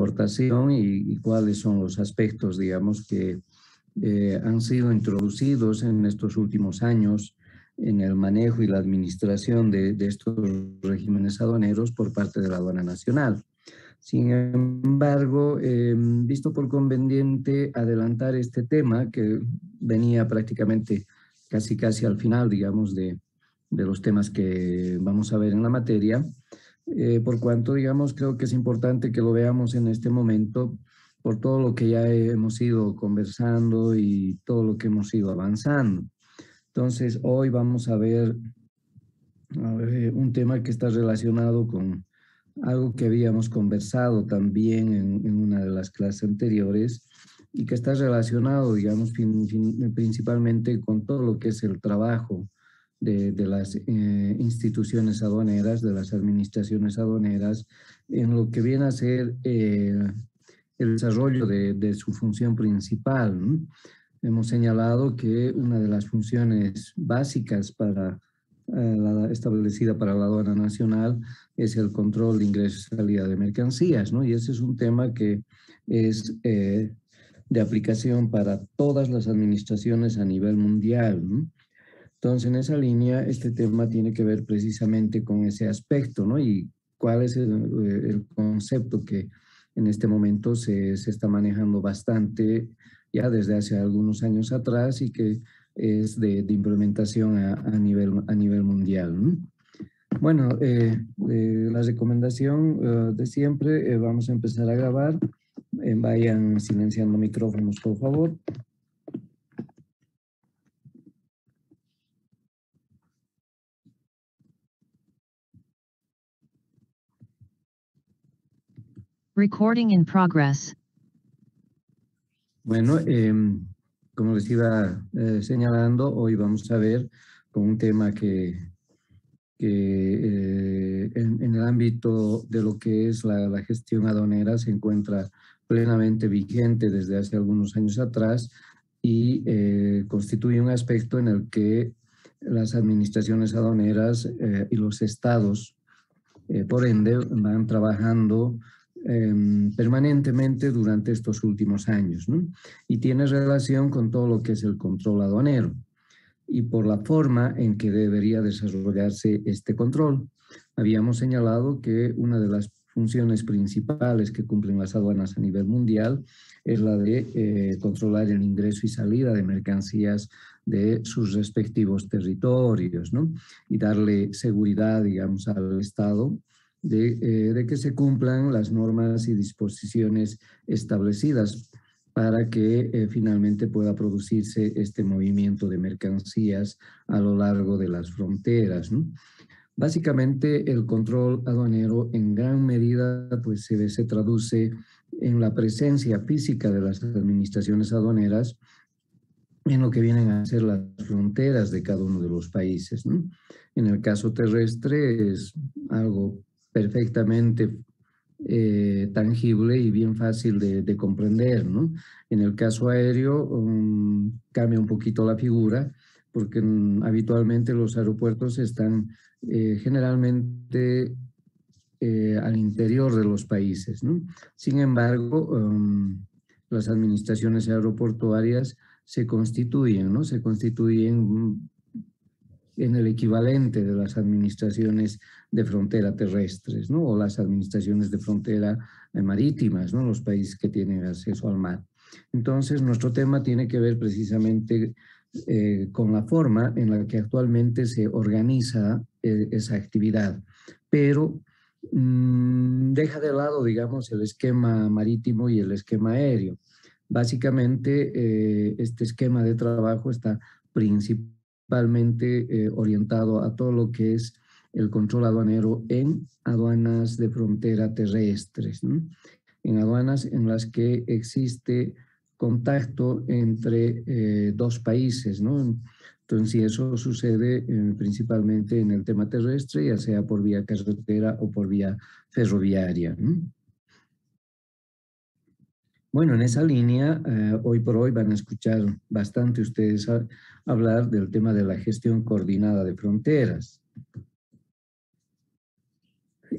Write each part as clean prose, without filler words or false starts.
importación y cuáles son los aspectos, digamos, que han sido introducidos en estos últimos años en el manejo y la administración de estos regímenes aduaneros por parte de la Aduana Nacional. Sin embargo, visto por conveniente adelantar este tema que venía prácticamente casi al final, digamos, de los temas que vamos a ver en la materia, por cuanto, digamos, creo que es importante que lo veamos en este momento por todo lo que ya hemos ido conversando y todo lo que hemos ido avanzando. Entonces, hoy vamos a ver un tema que está relacionado con algo que habíamos conversado también en una de las clases anteriores y que está relacionado, digamos, principalmente con todo lo que es el trabajo de las instituciones aduaneras, de las administraciones aduaneras, en lo que viene a ser el desarrollo de su función principal, ¿no? Hemos señalado que una de las funciones básicas establecida para la aduana nacional es el control de ingresos y salida de mercancías, ¿no? Y ese es un tema que es de aplicación para todas las administraciones a nivel mundial, ¿no? Entonces, en esa línea, este tema tiene que ver precisamente con ese aspecto, ¿no? Y cuál es el concepto que en este momento se está manejando bastante ya desde hace algunos años atrás y que es de implementación a nivel mundial, ¿no? Bueno, la recomendación de siempre, vamos a empezar a grabar. Vayan silenciando micrófonos, por favor. Recording in progress. Bueno, como les iba señalando, hoy vamos a ver con un tema que en el ámbito de lo que es la gestión aduanera se encuentra plenamente vigente desde hace algunos años atrás y constituye un aspecto en el que las administraciones aduaneras y los estados, por ende, van trabajando permanentemente durante estos últimos años, ¿no? Y tiene relación con todo lo que es el control aduanero y por la forma en que debería desarrollarse este control. Habíamos señalado que una de las funciones principales que cumplen las aduanas a nivel mundial es la de controlar el ingreso y salida de mercancías de sus respectivos territorios, ¿no? Y darle seguridad, digamos, al Estado de que se cumplan las normas y disposiciones establecidas para que finalmente pueda producirse este movimiento de mercancías a lo largo de las fronteras, ¿no? Básicamente el control aduanero en gran medida pues se traduce en la presencia física de las administraciones aduaneras en lo que vienen a ser las fronteras de cada uno de los países, ¿no? En el caso terrestre es algo perfectamente tangible y bien fácil de comprender, ¿no? En el caso aéreo cambia un poquito la figura porque habitualmente los aeropuertos están generalmente al interior de los países, ¿no? Sin embargo, las administraciones aeroportuarias se constituyen, ¿no? Se constituyen en el equivalente de las administraciones de frontera terrestres, ¿no? O las administraciones de frontera marítimas, ¿no? Los países que tienen acceso al mar. Entonces, nuestro tema tiene que ver precisamente con la forma en la que actualmente se organiza esa actividad, pero deja de lado, digamos, el esquema marítimo y el esquema aéreo. Básicamente, este esquema de trabajo está principalmente orientado a todo lo que es el control aduanero en aduanas de frontera terrestres, ¿no? En aduanas en las que existe contacto entre dos países, ¿no? Entonces, eso sucede principalmente en el tema terrestre, ya sea por vía carretera o por vía ferroviaria, ¿no? Bueno, en esa línea, hoy por hoy van a escuchar bastante ustedes hablar del tema de la gestión coordinada de fronteras.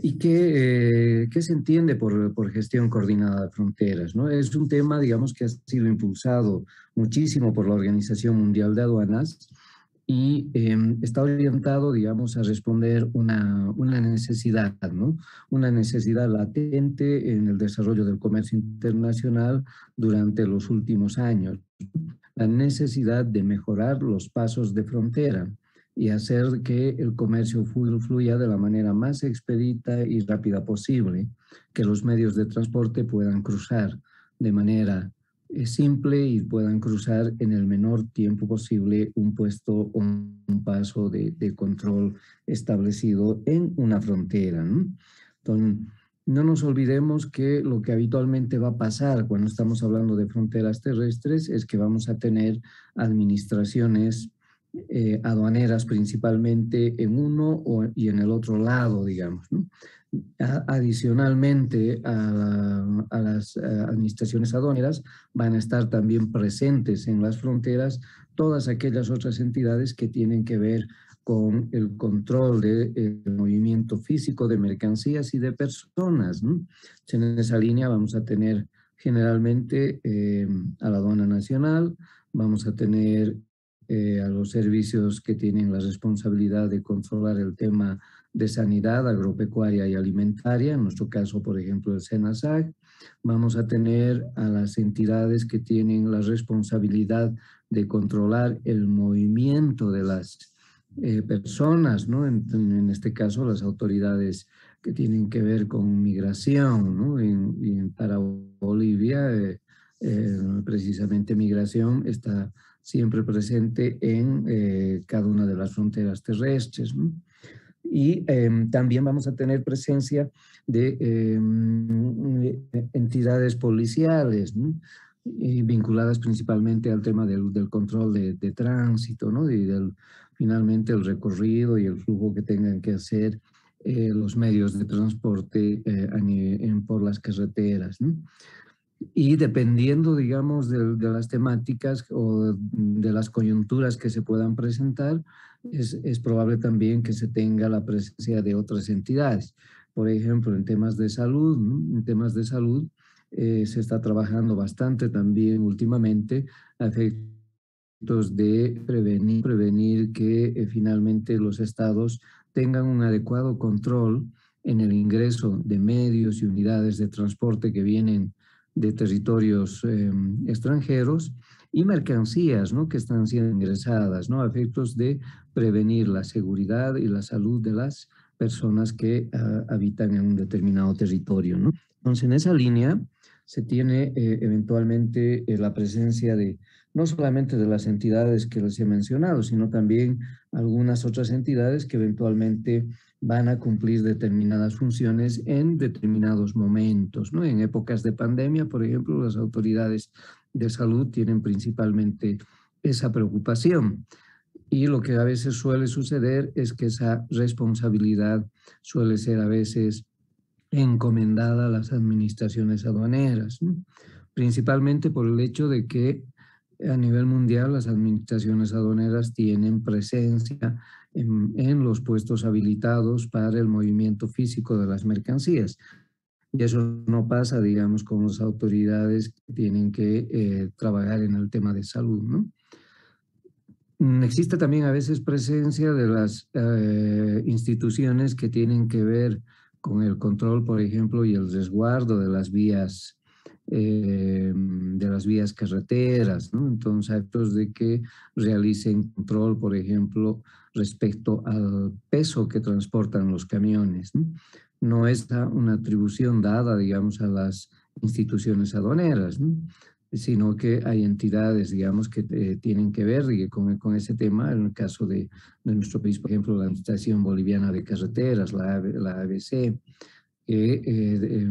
¿Y qué se entiende por gestión coordinada de fronteras, ¿no? Es un tema, digamos, que ha sido impulsado muchísimo por la Organización Mundial de Aduanas y está orientado, digamos, a responder una necesidad, ¿no? Una necesidad latente en el desarrollo del comercio internacional durante los últimos años. La necesidad de mejorar los pasos de frontera y hacer que el comercio fluya de la manera más expedita y rápida posible, que los medios de transporte puedan cruzar de manera simple y puedan cruzar en el menor tiempo posible un puesto o un paso de control establecido en una frontera, ¿no? Entonces, no nos olvidemos que lo que habitualmente va a pasar cuando estamos hablando de fronteras terrestres es que vamos a tener administraciones aduaneras principalmente en uno y en el otro lado, digamos, ¿no? Adicionalmente a las administraciones aduaneras van a estar también presentes en las fronteras todas aquellas otras entidades que tienen que ver con el control del movimiento físico de mercancías y de personas, ¿no? En esa línea vamos a tener generalmente a la aduana nacional, vamos a tener a los servicios que tienen la responsabilidad de controlar el tema de sanidad agropecuaria y alimentaria, en nuestro caso, por ejemplo, el SENASAC. Vamos a tener a las entidades que tienen la responsabilidad de controlar el movimiento de las personas, ¿no? En este caso, las autoridades que tienen que ver con migración, ¿no? Para Bolivia, precisamente migración está siempre presente en cada una de las fronteras terrestres, ¿no? Y también vamos a tener presencia de entidades policiales, ¿no? Y vinculadas principalmente al tema del control de tránsito, ¿no? Y finalmente el recorrido y el flujo que tengan que hacer los medios de transporte por las carreteras, ¿no? Y dependiendo, digamos, de las temáticas o de las coyunturas que se puedan presentar, es probable también que se tenga la presencia de otras entidades. Por ejemplo, en temas de salud, ¿no? En temas de salud se está trabajando bastante también últimamente a efectos de prevenir que finalmente los estados tengan un adecuado control en el ingreso de medios y unidades de transporte que vienen de territorios extranjeros y mercancías, ¿no? Que están siendo ingresadas, ¿no? A efectos de prevenir la seguridad y la salud de las personas que habitan en un determinado territorio, ¿no? Entonces, en esa línea se tiene eventualmente la presencia de no solamente de las entidades que les he mencionado, sino también algunas otras entidades que eventualmente van a cumplir determinadas funciones en determinados momentos, ¿no? En épocas de pandemia, por ejemplo, las autoridades de salud tienen principalmente esa preocupación. Y lo que a veces suele suceder es que esa responsabilidad suele ser a veces encomendada a las administraciones aduaneras, ¿no? Principalmente por el hecho de que a nivel mundial las administraciones aduaneras tienen presencia en los puestos habilitados para el movimiento físico de las mercancías. Y eso no pasa, digamos, con las autoridades que tienen que trabajar en el tema de salud, ¿no? Existe también a veces presencia de las instituciones que tienen que ver con el control, por ejemplo, y el resguardo de las vías carreteras, ¿no? Entonces, actos de que realicen control, por ejemplo, respecto al peso que transportan los camiones, ¿no? No es una atribución dada, digamos, a las instituciones aduaneras, ¿no? Sino que hay entidades, digamos, que tienen que ver con ese tema. En el caso de nuestro país, por ejemplo, la Administración Boliviana de Carreteras, la ABC, que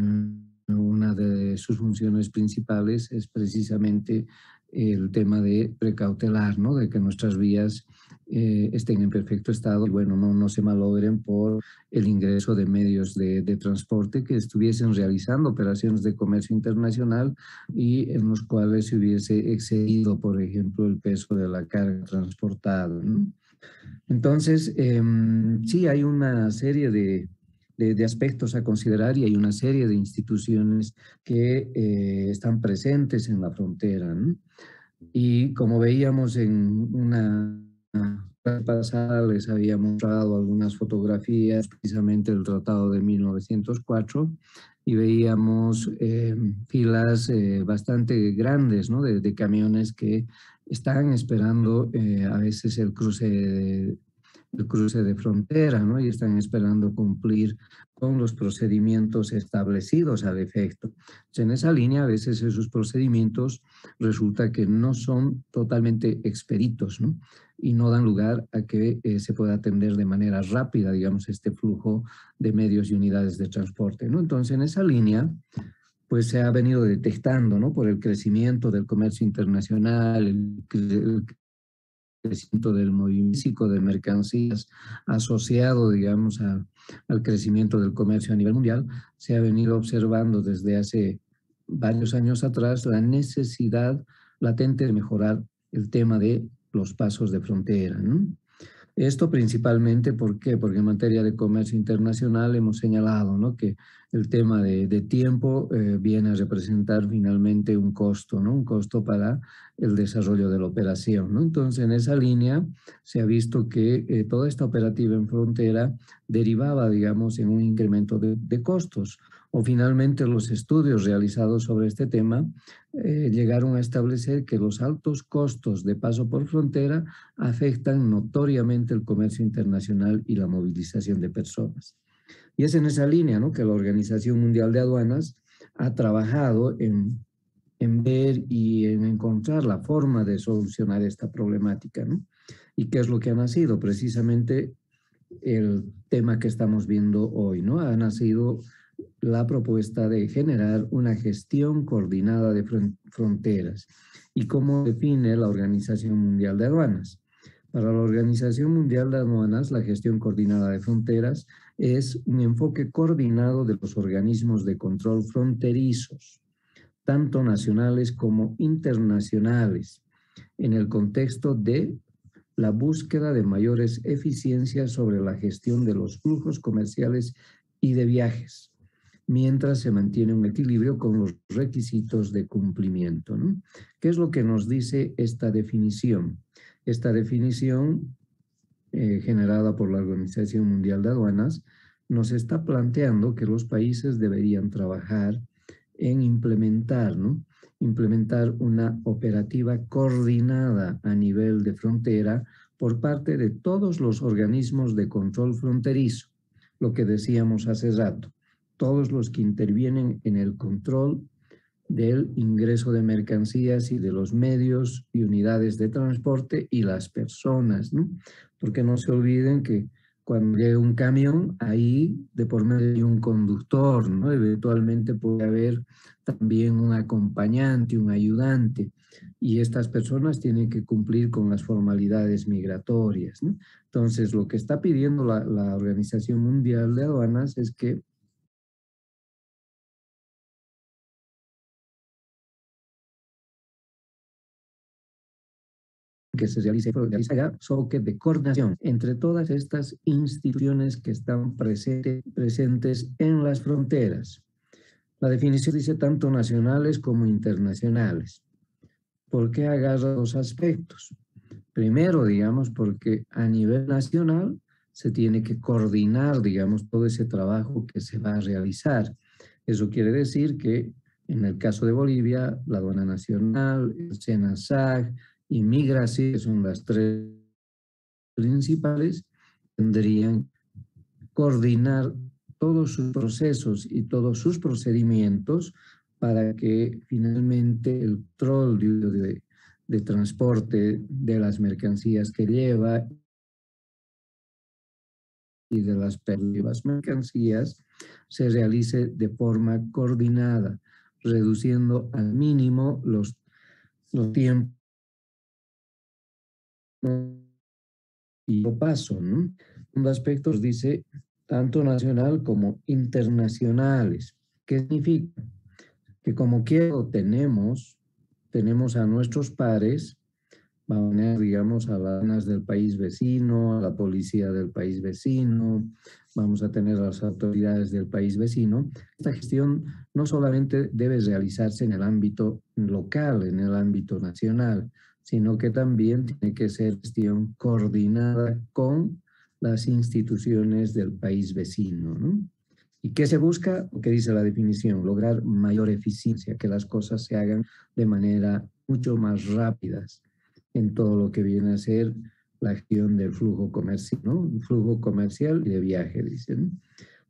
una de sus funciones principales es precisamente el tema de precautelar, ¿no? De que nuestras vías estén en perfecto estado y, bueno, no se malogren por el ingreso de medios de transporte que estuviesen realizando operaciones de comercio internacional y en los cuales se hubiese excedido, por ejemplo, el peso de la carga transportada, ¿no? Entonces, sí hay una serie de de aspectos a considerar y hay una serie de instituciones que están presentes en la frontera, ¿no? Y como veíamos en una clase pasada, les había mostrado algunas fotografías precisamente del Tratado de 1904 y veíamos filas bastante grandes, ¿no? de camiones que están esperando a veces el cruce de frontera, ¿no? Y están esperando cumplir con los procedimientos establecidos al efecto. Entonces, en esa línea, a veces esos procedimientos resulta que no son totalmente expeditos, ¿no? Y no dan lugar a que se pueda atender de manera rápida, digamos, este flujo de medios y unidades de transporte, ¿no? Entonces, en esa línea, pues se ha venido detectando, ¿no? Por el crecimiento del comercio internacional, el crecimiento del movimiento físico de mercancías asociado, digamos, al crecimiento del comercio a nivel mundial, se ha venido observando desde hace varios años atrás la necesidad latente de mejorar el tema de los pasos de frontera, ¿no? Esto principalmente, ¿por qué? Porque en materia de comercio internacional hemos señalado, ¿no? Que el tema de tiempo viene a representar finalmente un costo, ¿no? Un costo para el desarrollo de la operación, ¿no? Entonces, en esa línea se ha visto que toda esta operativa en frontera derivaba, digamos, en un incremento de costos. O finalmente los estudios realizados sobre este tema llegaron a establecer que los altos costos de paso por frontera afectan notoriamente el comercio internacional y la movilización de personas. Y es en esa línea, ¿no?, que la Organización Mundial de Aduanas ha trabajado en ver y en encontrar la forma de solucionar esta problemática, ¿no? ¿Y qué es lo que ha nacido? Precisamente el tema que estamos viendo hoy, ¿no? Ha nacido la propuesta de generar una gestión coordinada de fronteras. ¿Y cómo define la Organización Mundial de Aduanas? Para la Organización Mundial de Aduanas, la gestión coordinada de fronteras es un enfoque coordinado de los organismos de control fronterizos, tanto nacionales como internacionales, en el contexto de la búsqueda de mayores eficiencias sobre la gestión de los flujos comerciales y de viajes, mientras se mantiene un equilibrio con los requisitos de cumplimiento, ¿no? ¿Qué es lo que nos dice esta definición? Esta definición, generada por la Organización Mundial de Aduanas, nos está planteando que los países deberían trabajar en implementar, ¿no? Implementar una operativa coordinada a nivel de frontera por parte de todos los organismos de control fronterizo, lo que decíamos hace rato, todos los que intervienen en el control del ingreso de mercancías y de los medios y unidades de transporte y las personas, ¿no? Porque no se olviden que cuando llega un camión, ahí de por medio hay un conductor, ¿no? Eventualmente puede haber también un acompañante, un ayudante, y estas personas tienen que cumplir con las formalidades migratorias, ¿no? Entonces, lo que está pidiendo la Organización Mundial de Aduanas es que se realice choque de coordinación entre todas estas instituciones que están presentes en las fronteras. La definición dice tanto nacionales como internacionales. ¿Por qué agarra dos aspectos? Primero, digamos, porque a nivel nacional se tiene que coordinar, digamos, todo ese trabajo que se va a realizar. Eso quiere decir que en el caso de Bolivia, la aduana nacional, el SENASAC y Migración, que son las tres principales, tendrían que coordinar todos sus procesos y todos sus procedimientos para que finalmente el control de transporte de las mercancías que lleva y de las pérdidas mercancías se realice de forma coordinada, reduciendo al mínimo los tiempos y paso, ¿no? Un aspecto dice tanto nacional como internacionales. ¿Qué significa? Que como quiera tenemos a nuestros pares Vamos a tener, digamos, a las aduanas del país vecino, a la policía del país vecino, vamos a tener a las autoridades del país vecino. Esta gestión no solamente debe realizarse en el ámbito local, en el ámbito nacional, sino que también tiene que ser gestión coordinada con las instituciones del país vecino, ¿no? ¿Y qué se busca? Lo que dice la definición, lograr mayor eficiencia, que las cosas se hagan de manera mucho más rápidas en todo lo que viene a ser la gestión del flujo comercial, ¿no? Flujo comercial y de viaje, dicen.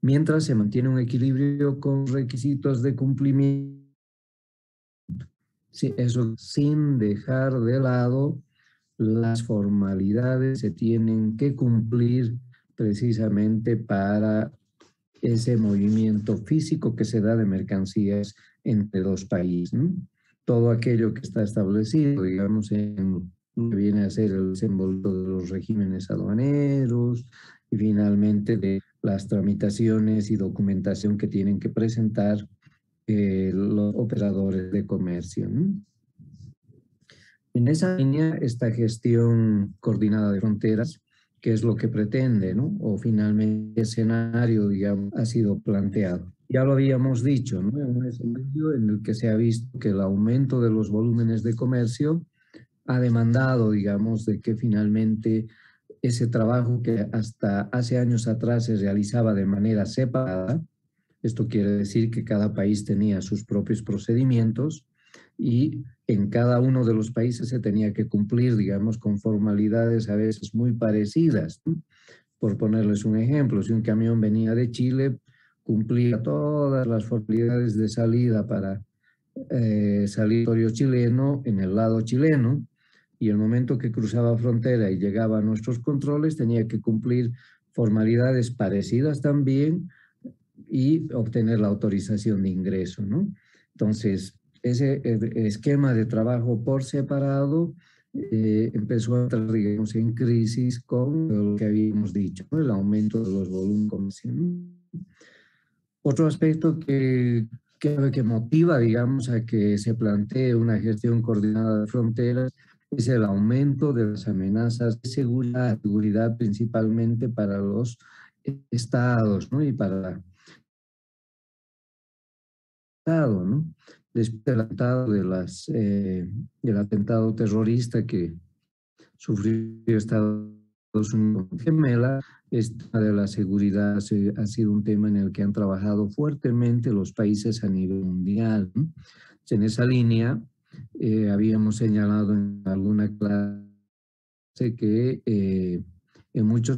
Mientras se mantiene un equilibrio con requisitos de cumplimiento, sí, eso sin dejar de lado las formalidades se tienen que cumplir precisamente para ese movimiento físico que se da de mercancías entre dos países, ¿no? Todo aquello que está establecido, digamos, en lo que viene a ser el desenvolvimiento de los regímenes aduaneros y finalmente de las tramitaciones y documentación que tienen que presentar los operadores de comercio, ¿no? En esa línea, esta gestión coordinada de fronteras, que es lo que pretende, ¿no? O finalmente el escenario, digamos, ha sido planteado. Ya lo habíamos dicho, ¿no? En un escenario en el que se ha visto que el aumento de los volúmenes de comercio ha demandado, digamos, de que finalmente ese trabajo que hasta hace años atrás se realizaba de manera separada, esto quiere decir que cada país tenía sus propios procedimientos y en cada uno de los países se tenía que cumplir, digamos, con formalidades a veces muy parecidas, ¿no? Por ponerles un ejemplo, si un camión venía de Chile, cumplía todas las formalidades de salida para salir territorio chileno en el lado chileno, y el momento que cruzaba frontera y llegaba a nuestros controles tenía que cumplir formalidades parecidas también y obtener la autorización de ingreso, ¿no? Entonces, ese esquema de trabajo por separado empezó a entrar, digamos, en crisis con lo que habíamos dicho, ¿no? El aumento de los volúmenes comerciales. Otro aspecto que motiva, digamos, a que se plantee una gestión coordinada de fronteras es el aumento de las amenazas de seguridad principalmente para los estados, ¿no? Y para ¿no? Después del atentado del atentado terrorista que sufrió Estados Unidos con Gemela, esta de la seguridad ha sido un tema en el que han trabajado fuertemente los países a nivel mundial, ¿no? En esa línea, habíamos señalado en alguna clase que en muchos